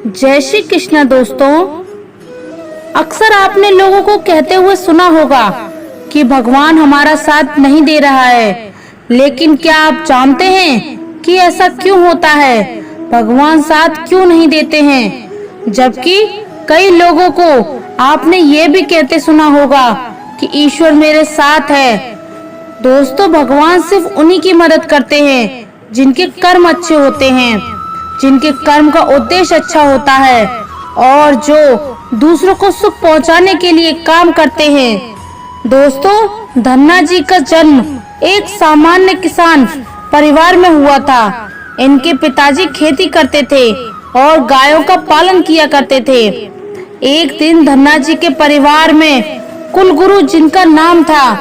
जय श्री कृष्ण दोस्तों। अक्सर आपने लोगों को कहते हुए सुना होगा कि भगवान हमारा साथ नहीं दे रहा है, लेकिन क्या आप जानते हैं कि ऐसा क्यों होता है? भगवान साथ क्यों नहीं देते हैं? जबकि कई लोगों को आपने ये भी कहते सुना होगा कि ईश्वर मेरे साथ है। दोस्तों, भगवान सिर्फ उन्हीं की मदद करते हैं जिनके कर्म अच्छे होते हैं, जिनके कर्म का उद्देश्य अच्छा होता है और जो दूसरों को सुख पहुंचाने के लिए काम करते हैं। दोस्तों, धन्ना जी का जन्म एक सामान्य किसान परिवार में हुआ था। इनके पिताजी खेती करते थे और गायों का पालन किया करते थे। एक दिन धन्ना जी के परिवार में कुलगुरु, जिनका नाम था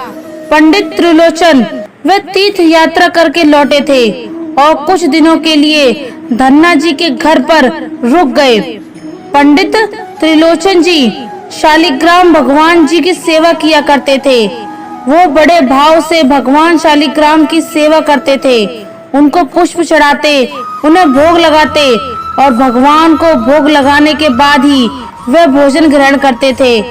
पंडित त्रिलोचन, वे तीर्थ यात्रा करके लौटे थे और कुछ दिनों के लिए धन्ना जी के घर पर रुक गए। पंडित त्रिलोचन जी शालिग्राम भगवान जी की सेवा किया करते थे। वो बड़े भाव से भगवान शालिग्राम की सेवा करते थे, उनको पुष्प चढ़ाते, उन्हें भोग लगाते और भगवान को भोग लगाने के बाद ही वे भोजन ग्रहण करते थे।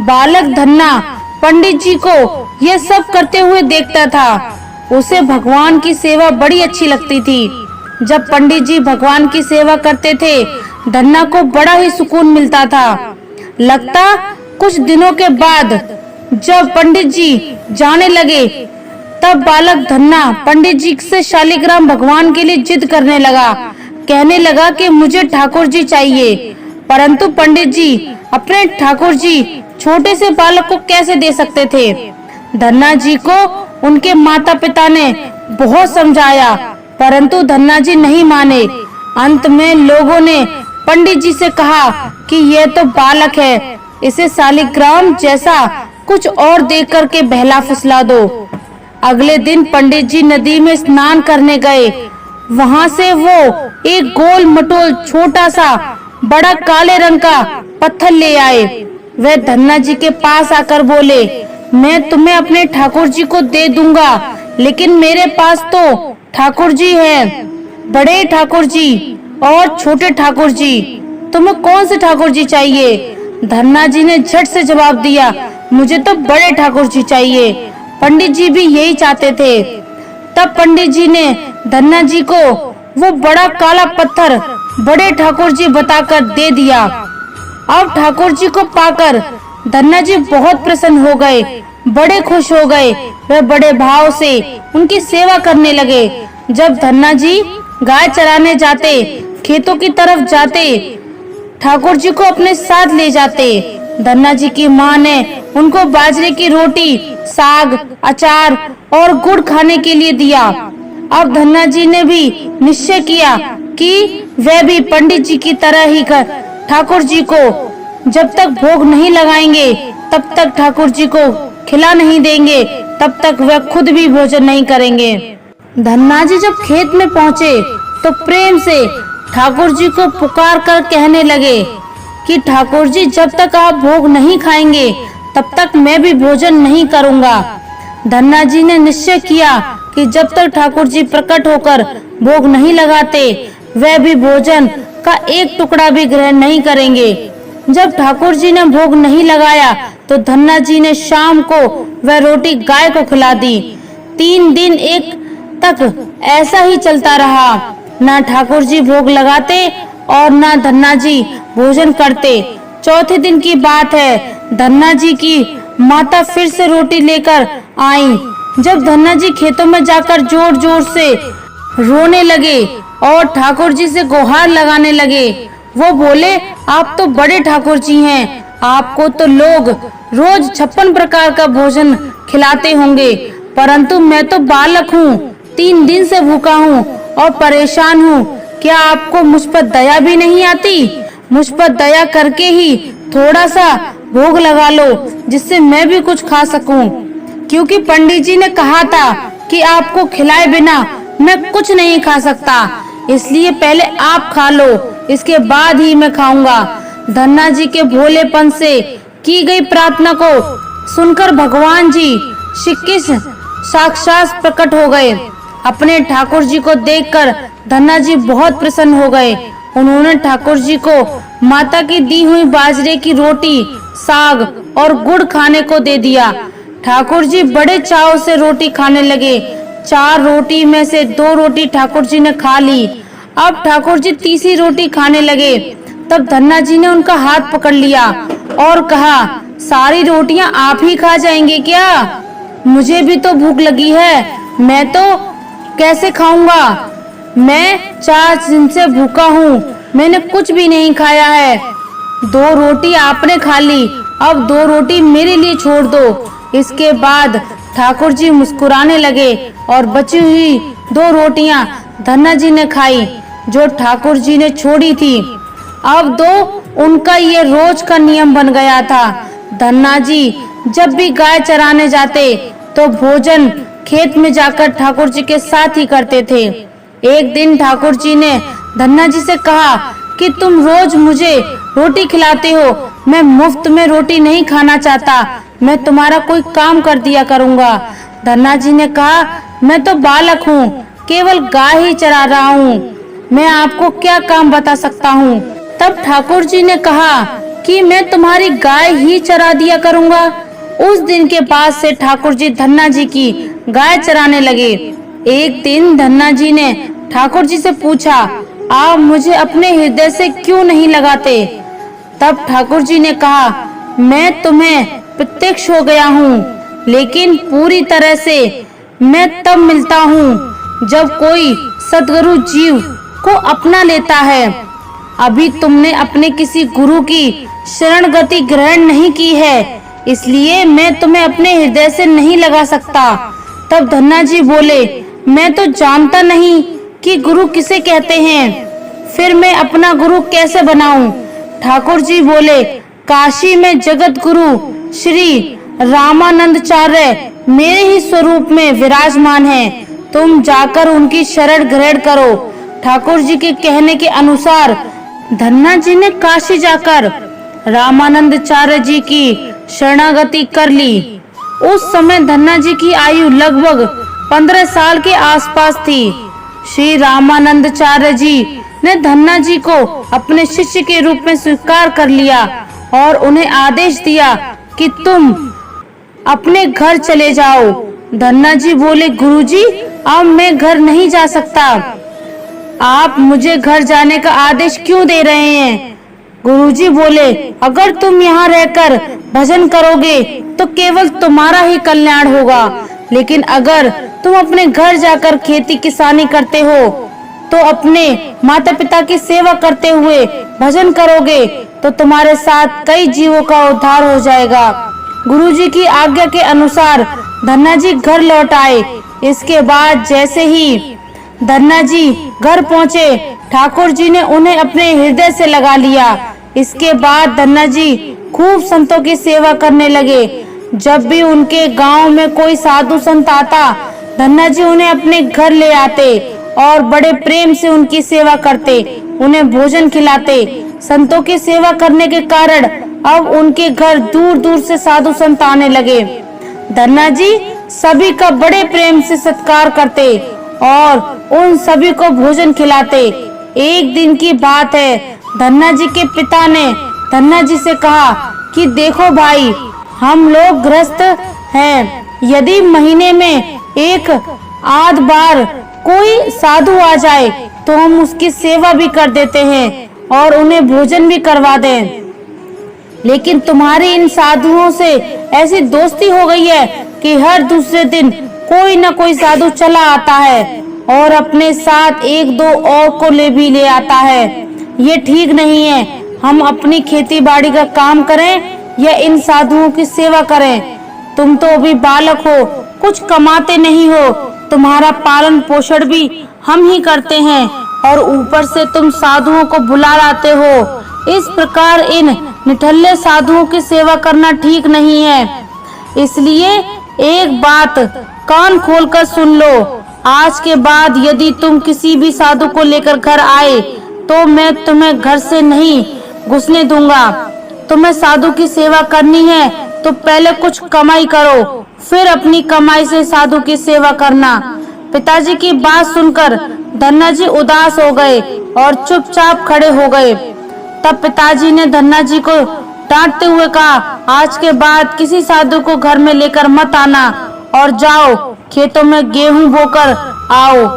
बालक धन्ना पंडित जी को यह सब करते हुए देखता था। उसे भगवान की सेवा बड़ी अच्छी लगती थी। जब पंडित जी भगवान की सेवा करते थे, धन्ना को बड़ा ही सुकून मिलता था। लगता कुछ दिनों के बाद जब पंडित जी जाने लगे, तब बालक धन्ना पंडित जी से शालिग्राम भगवान के लिए जिद करने लगा। कहने लगा कि मुझे ठाकुर जी चाहिए। परंतु पंडित जी अपने ठाकुर जी छोटे से बालक को कैसे दे सकते थे? धन्ना जी को उनके माता पिता ने बहुत समझाया, परंतु धन्ना जी नहीं माने। अंत में लोगों ने पंडित जी से कहा कि यह तो बालक है, इसे शालिग्राम जैसा कुछ और दे करके बहला फुसला दो। अगले दिन पंडित जी नदी में स्नान करने गए। वहां से वो एक गोल मटोल छोटा सा बड़ा काले रंग का पत्थर ले आए। वे धन्ना जी के पास आकर बोले, मैं तुम्हें अपने ठाकुर जी को दे दूंगा, लेकिन मेरे पास तो ठाकुर जी है, बड़े ठाकुर जी और छोटे ठाकुर जी। तुम्हें कौन से ठाकुर जी चाहिए? धन्ना जी ने झट से जवाब दिया, मुझे तो बड़े ठाकुर जी चाहिए। पंडित जी भी यही चाहते थे। तब पंडित जी ने धन्ना जी को वो बड़ा काला पत्थर बड़े ठाकुर जी बताकर दे दिया। अब ठाकुर जी को पाकर धन्ना जी बहुत प्रसन्न हो गए, बड़े खुश हो गए। वे बड़े भाव से उनकी सेवा करने लगे। जब धन्ना जी गाय चराने जाते, खेतों की तरफ जाते, ठाकुर जी को अपने साथ ले जाते। धन्ना जी की माँ ने उनको बाजरे की रोटी, साग, अचार और गुड़ खाने के लिए दिया। अब धन्ना जी ने भी निश्चय किया कि वे भी पंडित जी की तरह ही ठाकुर जी को जब तक भोग नहीं लगाएंगे, तब तक ठाकुर जी को खिला नहीं देंगे, तब तक वे खुद भी भोजन नहीं करेंगे। धन्ना जी जब खेत में पहुँचे तो प्रेम से ठाकुर जी को पुकार कर कहने लगे कि ठाकुर जी, जब तक आप भोग नहीं खाएंगे तब तक मैं भी भोजन नहीं करूँगा। धन्ना जी ने निश्चय किया कि जब तक ठाकुर जी प्रकट होकर भोग नहीं लगाते, वह भी भोजन का एक टुकड़ा भी ग्रहण नहीं करेंगे। जब ठाकुर जी ने भोग नहीं लगाया तो धन्ना जी ने शाम को वह रोटी गाय को खिला दी। 3 दिन एक तक ऐसा ही चलता रहा। ना ठाकुर जी भोग लगाते और ना धन्ना जी भोजन करते। चौथे दिन की बात है, धन्ना जी की माता फिर से रोटी लेकर आई। जब धन्ना जी खेतों में जाकर जोर जोर से रोने लगे और ठाकुर जी से गुहार लगाने लगे। वो बोले, आप तो बड़े ठाकुर जी हैं, आपको तो लोग रोज 56 प्रकार का भोजन खिलाते होंगे, परंतु मैं तो बालक हूँ, 3 दिन से भूखा हूँ और परेशान हूँ। क्या आपको मुझ पर दया भी नहीं आती? मुझ पर दया करके ही थोड़ा सा भोग लगा लो, जिससे मैं भी कुछ खा सकूं। क्योंकि पंडित जी ने कहा था कि आपको खिलाए बिना मैं कुछ नहीं खा सकता, इसलिए पहले आप खा लो, इसके बाद ही मैं खाऊंगा। धन्ना जी के भोलेपन से की गई प्रार्थना को सुनकर भगवान जी श्री कृष्ण साक्षात प्रकट हो गए। अपने ठाकुर जी को देखकर धन्ना जी बहुत प्रसन्न हो गए उन्होंने ठाकुर जी को माता की दी हुई बाजरे की रोटी, साग और गुड़ खाने को दे दिया। ठाकुर जी बड़े चाव से रोटी खाने लगे। 4 रोटी में से 2 रोटी ठाकुर जी ने खा ली। अब ठाकुर जी तीसरी रोटी खाने लगे। तब धन्ना जी ने उनका हाथ पकड़ लिया और कहा, सारी रोटियां आप ही खा जाएंगे क्या? मुझे भी तो भूख लगी है, मैं तो कैसे खाऊंगा? मैं 4 दिन से भूखा हूँ, मैंने कुछ भी नहीं खाया है। 2 रोटी आपने खा ली, अब 2 रोटी मेरे लिए छोड़ दो। इसके बाद ठाकुर जी मुस्कुराने लगे और बची हुई 2 रोटियां धन्ना जी ने खाई, जो ठाकुर जी ने छोड़ी थी। अब उनका ये रोज का नियम बन गया था। धन्ना जी जब भी गाय चराने जाते तो भोजन खेत में जाकर ठाकुर जी के साथ ही करते थे। एक दिन ठाकुर जी ने धन्ना जी से कहा कि तुम रोज मुझे रोटी खिलाते हो, मैं मुफ्त में रोटी नहीं खाना चाहता, मैं तुम्हारा कोई काम कर दिया करूँगा। धन्ना जी ने कहा, मैं तो बालक हूँ, केवल गाय ही चरा रहा हूँ, मैं आपको क्या काम बता सकता हूँ। तब ठाकुर जी ने कहा कि मैं तुम्हारी गाय ही चरा दिया करूँगा। उस दिन के बाद से ठाकुर जी धन्ना जी की गाय चराने लगे। एक दिन धन्ना जी ने ठाकुर जी से पूछा, आप मुझे अपने हृदय से क्यों नहीं लगाते? तब ठाकुर जी ने कहा, मैं तुम्हें प्रत्यक्ष हो गया हूँ, लेकिन पूरी तरह से मैं तब मिलता हूँ जब कोई सद्गुरु जीव को अपना लेता है। अभी तुमने अपने किसी गुरु की शरण गति ग्रहण नहीं की है, इसलिए मैं तुम्हें अपने हृदय से नहीं लगा सकता। तब धन्ना जी बोले, मैं तो जानता नहीं कि गुरु किसे कहते हैं, फिर मैं अपना गुरु कैसे बनाऊं? ठाकुर जी बोले, काशी में जगत गुरु श्री रामानंदाचार्य मेरे ही स्वरूप में विराजमान हैं, तुम जाकर उनकी शरण ग्रहण करो। ठाकुर जी के कहने के अनुसार धन्ना जी ने काशी जाकर रामानंदाचार्य जी की शरणागति कर ली। उस समय धन्ना जी की आयु लगभग 15 साल के आसपास थी। श्री रामानंदाचार्य जी ने धन्ना जी को अपने शिष्य के रूप में स्वीकार कर लिया और उन्हें आदेश दिया कि तुम अपने घर चले जाओ। धन्ना जी बोले, गुरुजी, अब मैं घर नहीं जा सकता, आप मुझे घर जाने का आदेश क्यों दे रहे हैं? गुरुजी बोले, अगर तुम यहाँ रहकर भजन करोगे तो केवल तुम्हारा ही कल्याण होगा, लेकिन अगर तुम अपने घर जाकर खेती किसानी करते हो तो अपने माता पिता की सेवा करते हुए भजन करोगे तो तुम्हारे साथ कई जीवों का उद्धार हो जाएगा। गुरुजी की आज्ञा के अनुसार धन्ना जी घर लौट आए। इसके बाद जैसे ही धन्ना जी घर पहुँचे, ठाकुर जी ने उन्हें अपने हृदय से लगा लिया। इसके बाद धन्ना जी खूब संतों की सेवा करने लगे। जब भी उनके गांव में कोई साधु संत आता, धन्ना जी उन्हें अपने घर ले आते और बड़े प्रेम से उनकी सेवा करते, उन्हें भोजन खिलाते। संतों की सेवा करने के कारण अब उनके घर दूर दूर से साधु संत आने लगे। धन्ना जी सभी का बड़े प्रेम से सत्कार करते और उन सभी को भोजन खिलाते। एक दिन की बात है, धन्ना जी के पिता ने धन्ना जी से कहा कि देखो भाई, हम लोग गृहस्थ हैं, यदि महीने में एक आध बार कोई साधु आ जाए तो हम उसकी सेवा भी कर देते हैं और उन्हें भोजन भी करवा दें। लेकिन तुम्हारी इन साधुओं से ऐसी दोस्ती हो गई है कि हर दूसरे दिन कोई न कोई साधु चला आता है और अपने साथ 1-2 और को ले आता है। ये ठीक नहीं है, हम अपनी खेती बाड़ी का काम करें या इन साधुओं की सेवा करें। तुम तो अभी बालक हो, कुछ कमाते नहीं हो, तुम्हारा पालन पोषण भी हम ही करते हैं और ऊपर से तुम साधुओं को बुला लाते हो। इस प्रकार इन निठल्ले साधुओं की सेवा करना ठीक नहीं है। इसलिए एक बात कान खोलकर सुन लो, आज के बाद यदि तुम किसी भी साधु को लेकर घर आए तो मैं तुम्हें घर से नहीं घुसने दूंगा। तुम्हें साधु की सेवा करनी है तो पहले कुछ कमाई करो, फिर अपनी कमाई से साधु की सेवा करना। पिताजी की बात सुनकर धन्ना जी उदास हो गए और चुपचाप खड़े हो गए। तब पिताजी ने धन्ना जी को डांटते हुए कहा, आज के बाद किसी साधु को घर में लेकर मत आना और जाओ खेतों में गेहूं बोकर आओ।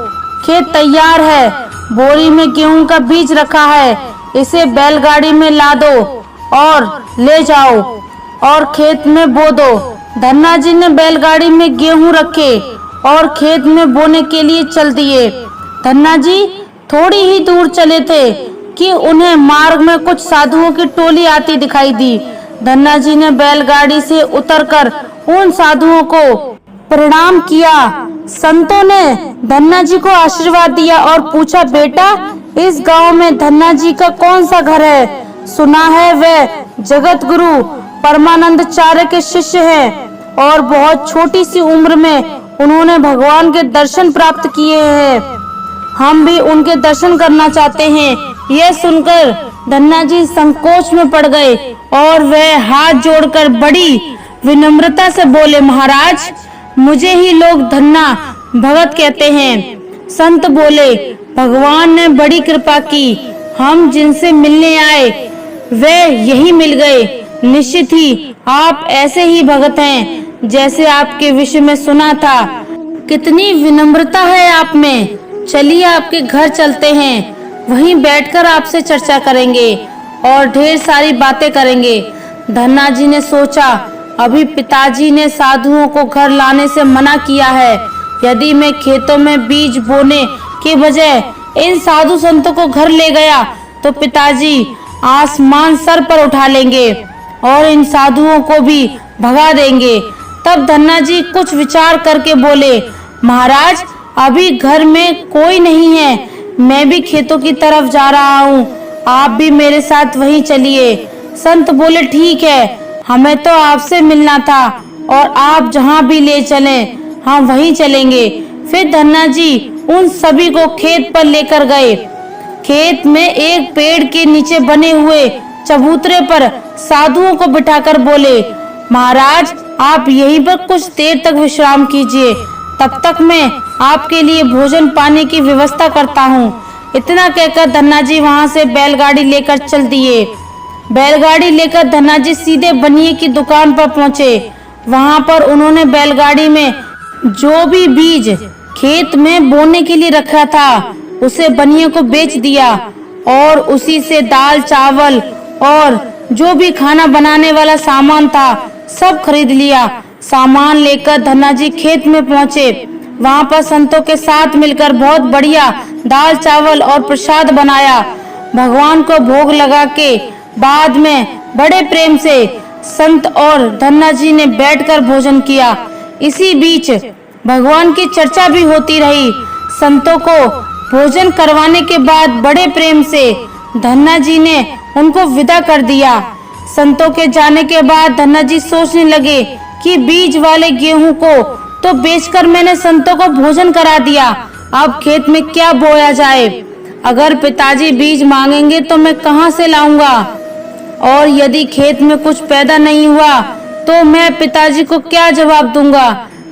खेत तैयार है, बोरी में गेहूं का बीज रखा है, इसे बैलगाड़ी में ला दो और ले जाओ और खेत में बो दो। धन्ना जी ने बैलगाड़ी में गेहूं रखे और खेत में बोने के लिए चल दिए। धन्ना जी थोड़ी ही दूर चले थे कि उन्हें मार्ग में कुछ साधुओं की टोली आती दिखाई दी। धन्ना जी ने बैलगाड़ी से उतरकर उन साधुओं को प्रणाम किया। संतों ने धन्ना जी को आशीर्वाद दिया और पूछा, बेटा इस गांव में धन्ना जी का कौन सा घर है? सुना है वे जगत गुरु परमानंदाचार्य के शिष्य हैं और बहुत छोटी सी उम्र में उन्होंने भगवान के दर्शन प्राप्त किए हैं। हम भी उनके दर्शन करना चाहते हैं। यह सुनकर धन्ना जी संकोच में पड़ गए और वह हाथ जोड़कर बड़ी विनम्रता से बोले, महाराज मुझे ही लोग धन्ना भगत कहते हैं। संत बोले, भगवान ने बड़ी कृपा की, हम जिनसे मिलने आए वे यही मिल गए। निश्चित ही आप ऐसे ही भगत हैं जैसे आपके विषय में सुना था। कितनी विनम्रता है आप में। चलिए आपके घर चलते हैं, वहीं बैठकर आपसे चर्चा करेंगे और ढेर सारी बातें करेंगे। धन्ना जी ने सोचा, अभी पिताजी ने साधुओं को घर लाने से मना किया है। यदि मैं खेतों में बीज बोने के बजाय इन साधु संतों को घर ले गया तो पिताजी आसमान सर पर उठा लेंगे और इन साधुओं को भी भगा देंगे। तब धन्ना जी कुछ विचार करके बोले, महाराज अभी घर में कोई नहीं है, मैं भी खेतों की तरफ जा रहा हूँ, आप भी मेरे साथ वहीं चलिए। संत बोले, ठीक है, हमें तो आपसे मिलना था और आप जहाँ भी ले चलें हम वहीं चलेंगे। फिर धन्ना जी उन सभी को खेत पर लेकर गए। खेत में एक पेड़ के नीचे बने हुए चबूतरे पर साधुओं को बिठाकर बोले, महाराज आप यहीं पर कुछ देर तक विश्राम कीजिए, तब तक मैं आपके लिए भोजन पानी की व्यवस्था करता हूँ। इतना कहकर धन्ना जी वहाँ से बैलगाड़ी लेकर चल दिए। बैलगाड़ी लेकर धन्ना जी सीधे बनिए की दुकान पर पहुँचे। वहाँ पर उन्होंने बैलगाड़ी में जो भी बीज खेत में बोने के लिए रखा था उसे बनिए को बेच दिया और उसी से दाल चावल और जो भी खाना बनाने वाला सामान था सब खरीद लिया। सामान लेकर धन्ना जी खेत में पहुँचे। वहाँ पर संतों के साथ मिलकर बहुत बढ़िया दाल चावल और प्रसाद बनाया। भगवान को भोग लगा के बाद में बड़े प्रेम से संत और धन्ना जी ने बैठकर भोजन किया। इसी बीच भगवान की चर्चा भी होती रही। संतों को भोजन करवाने के बाद बड़े प्रेम से धन्ना जी ने उनको विदा कर दिया। संतों के जाने के बाद धन्ना जी सोचने लगे कि बीज वाले गेहूं को तो बेचकर मैंने संतों को भोजन करा दिया, अब खेत में क्या बोया जाए। अगर पिताजी बीज मांगेंगे तो मैं कहां से लाऊंगा, और यदि खेत में कुछ पैदा नहीं हुआ तो मैं पिताजी को क्या जवाब दूंगा।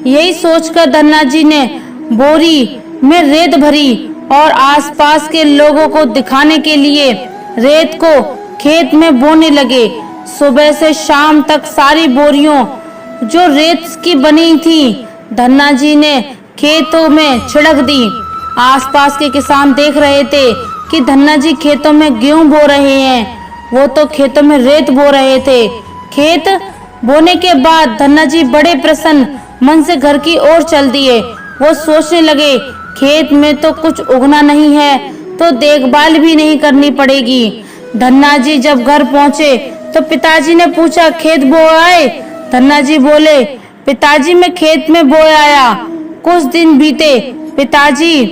यही सोचकर धन्ना जी ने बोरी में रेत भरी और आसपास के लोगों को दिखाने के लिए रेत को खेत में बोने लगे। सुबह से शाम तक सारी बोरियों जो रेत की बनी थी धन्ना जी ने खेतों में छिड़क दी। आसपास के किसान देख रहे थे कि धन्ना जी खेतों में गेहूं बो रहे हैं, वो तो खेतों में रेत बो रहे थे। खेत बोने के बाद धन्ना जी बड़े प्रसन्न मन से घर की ओर चल दिए। वो सोचने लगे, खेत में तो कुछ उगना नहीं है तो देखभाल भी नहीं करनी पड़ेगी। धन्ना जी जब घर पहुँचे तो पिताजी ने पूछा, खेत बो आए? धन्ना जी बोले, पिताजी मैं खेत में बो आया। कुछ दिन बीते, पिताजी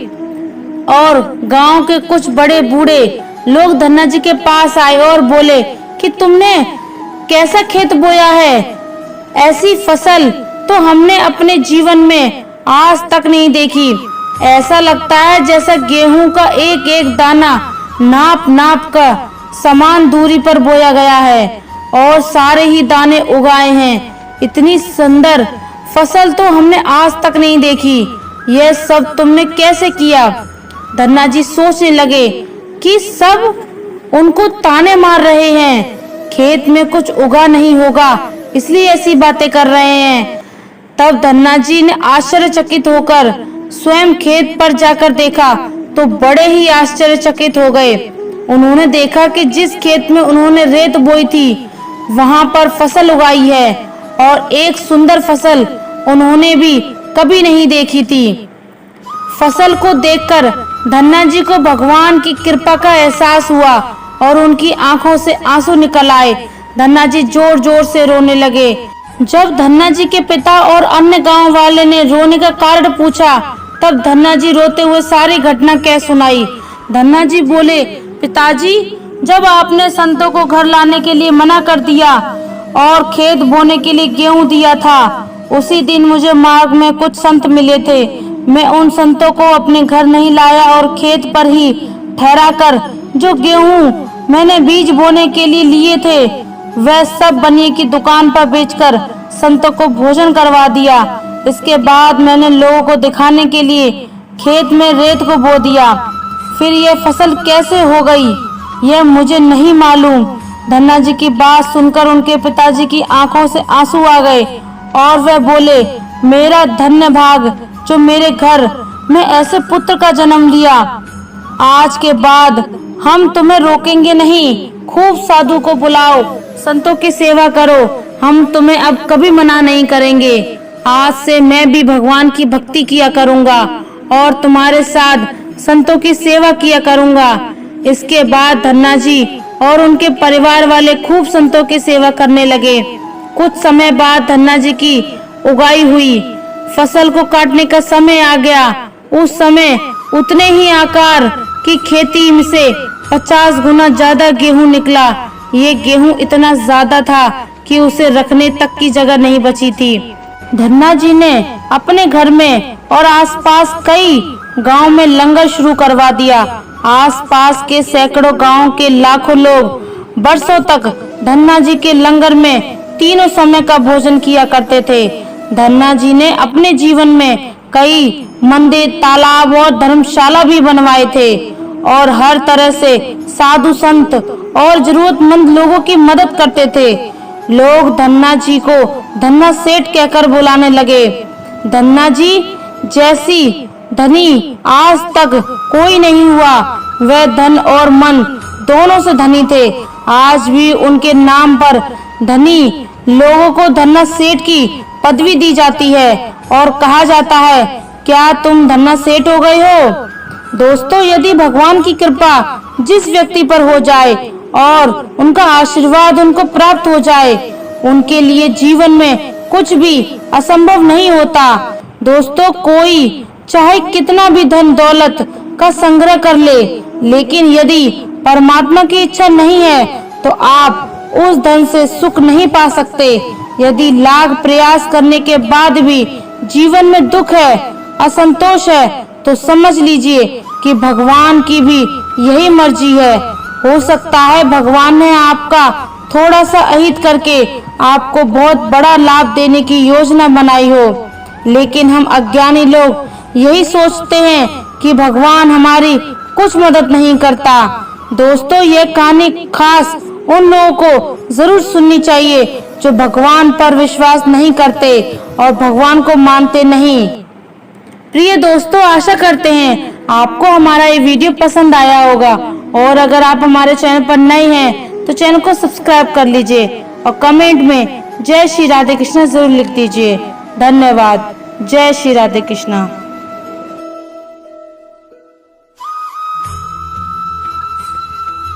और गांव के कुछ बड़े बूढ़े लोग धन्ना जी के पास आए और बोले कि तुमने कैसा खेत बोया है, ऐसी फसल तो हमने अपने जीवन में आज तक नहीं देखी। ऐसा लगता है जैसा गेहूं का एक एक दाना नाप नाप कर समान दूरी पर बोया गया है और सारे ही दाने उगाए हैं। इतनी सुंदर फसल तो हमने आज तक नहीं देखी। यह सब तुमने कैसे किया? धन्ना जी सोचने लगे कि सब उनको ताने मार रहे हैं, खेत में कुछ उगा नहीं होगा इसलिए ऐसी बातें कर रहे हैं। तब धन्ना जी ने आश्चर्यचकित होकर स्वयं खेत पर जाकर देखा तो बड़े ही आश्चर्यचकित हो गए। उन्होंने देखा कि जिस खेत में उन्होंने रेत बोई थी वहां पर फसल उगाई है और एक सुंदर फसल उन्होंने भी कभी नहीं देखी थी। फसल को देखकर धन्ना जी को भगवान की कृपा का एहसास हुआ और उनकी आंखों से आंसू निकल आए। धन्ना जी जोर जोर से रोने लगे। जब धन्ना जी के पिता और अन्य गांव वाले ने रोने का कारण पूछा तब धन्ना जी रोते हुए सारी घटना कह सुनाई। धन्ना जी बोले, पिताजी, जब आपने संतों को घर लाने के लिए मना कर दिया और खेत बोने के लिए गेहूं दिया था, उसी दिन मुझे मार्ग में कुछ संत मिले थे। मैं उन संतों को अपने घर नहीं लाया और खेत पर ही ठहरा कर जो गेहूं मैंने बीज बोने के लिए लिए थे वह सब बनिए की दुकान पर बेचकर संतों को भोजन करवा दिया। इसके बाद मैंने लोगों को दिखाने के लिए खेत में रेत को बो दिया। फिर यह फसल कैसे हो गई यह मुझे नहीं मालूम। धन्ना जी की बात सुनकर उनके पिताजी की आंखों से आंसू आ गए और वह बोले, मेरा धन्य भाग जो मेरे घर में ऐसे पुत्र का जन्म लिया। आज के बाद हम तुम्हें रोकेंगे नहीं। खूब साधु को बुलाओ, संतों की सेवा करो, हम तुम्हें अब कभी मना नहीं करेंगे। आज से मैं भी भगवान की भक्ति किया करूंगा और तुम्हारे साथ संतों की सेवा किया करूंगा। इसके बाद धन्ना जी और उनके परिवार वाले खूब संतों की सेवा करने लगे। कुछ समय बाद धन्ना जी की उगाई हुई फसल को काटने का समय आ गया। उस समय उतने ही आकार की खेती से 50 गुना ज्यादा गेहूं निकला। ये गेहूं इतना ज्यादा था कि उसे रखने तक की जगह नहीं बची थी। धन्ना जी ने अपने घर में और आसपास कई गांव में लंगर शुरू करवा दिया। आसपास के सैकड़ों गांव के लाखों लोग बरसों तक धन्ना जी के लंगर में तीनों समय का भोजन किया करते थे। धन्ना जी ने अपने जीवन में कई मंदिर, तालाब और धर्मशाला भी बनवाए थे और हर तरह से साधु संत और जरूरतमंद लोगों की मदद करते थे। लोग धन्ना जी को धन्ना सेठ कहकर बुलाने लगे। धन्ना जी जैसी धनी आज तक कोई नहीं हुआ। वह धन और मन दोनों से धनी थे। आज भी उनके नाम पर धनी लोगों को धन्ना सेठ की पदवी दी जाती है और कहा जाता है, क्या तुम धन्ना सेठ हो गए हो? दोस्तों, यदि भगवान की कृपा जिस व्यक्ति पर हो जाए और उनका आशीर्वाद उनको प्राप्त हो जाए, उनके लिए जीवन में कुछ भी असंभव नहीं होता। दोस्तों, कोई चाहे कितना भी धन दौलत का संग्रह कर ले, लेकिन यदि परमात्मा की इच्छा नहीं है तो आप उस धन से सुख नहीं पा सकते। यदि लाख प्रयास करने के बाद भी जीवन में दुख है, असंतोष है, तो समझ लीजिए कि भगवान की भी यही मर्जी है। हो सकता है भगवान ने आपका थोड़ा सा अहित करके आपको बहुत बड़ा लाभ देने की योजना बनाई हो, लेकिन हम अज्ञानी लोग यही सोचते हैं कि भगवान हमारी कुछ मदद नहीं करता। दोस्तों, ये कहानी खास उन लोगों को जरूर सुननी चाहिए जो भगवान पर विश्वास नहीं करते और भगवान को मानते नहीं। प्रिय दोस्तों, आशा करते हैं आपको हमारा ये वीडियो पसंद आया होगा और अगर आप हमारे चैनल पर नए हैं तो चैनल को सब्सक्राइब कर लीजिए और कमेंट में जय श्री राधे कृष्णा जरूर लिख दीजिए। धन्यवाद। जय श्री राधे कृष्णा।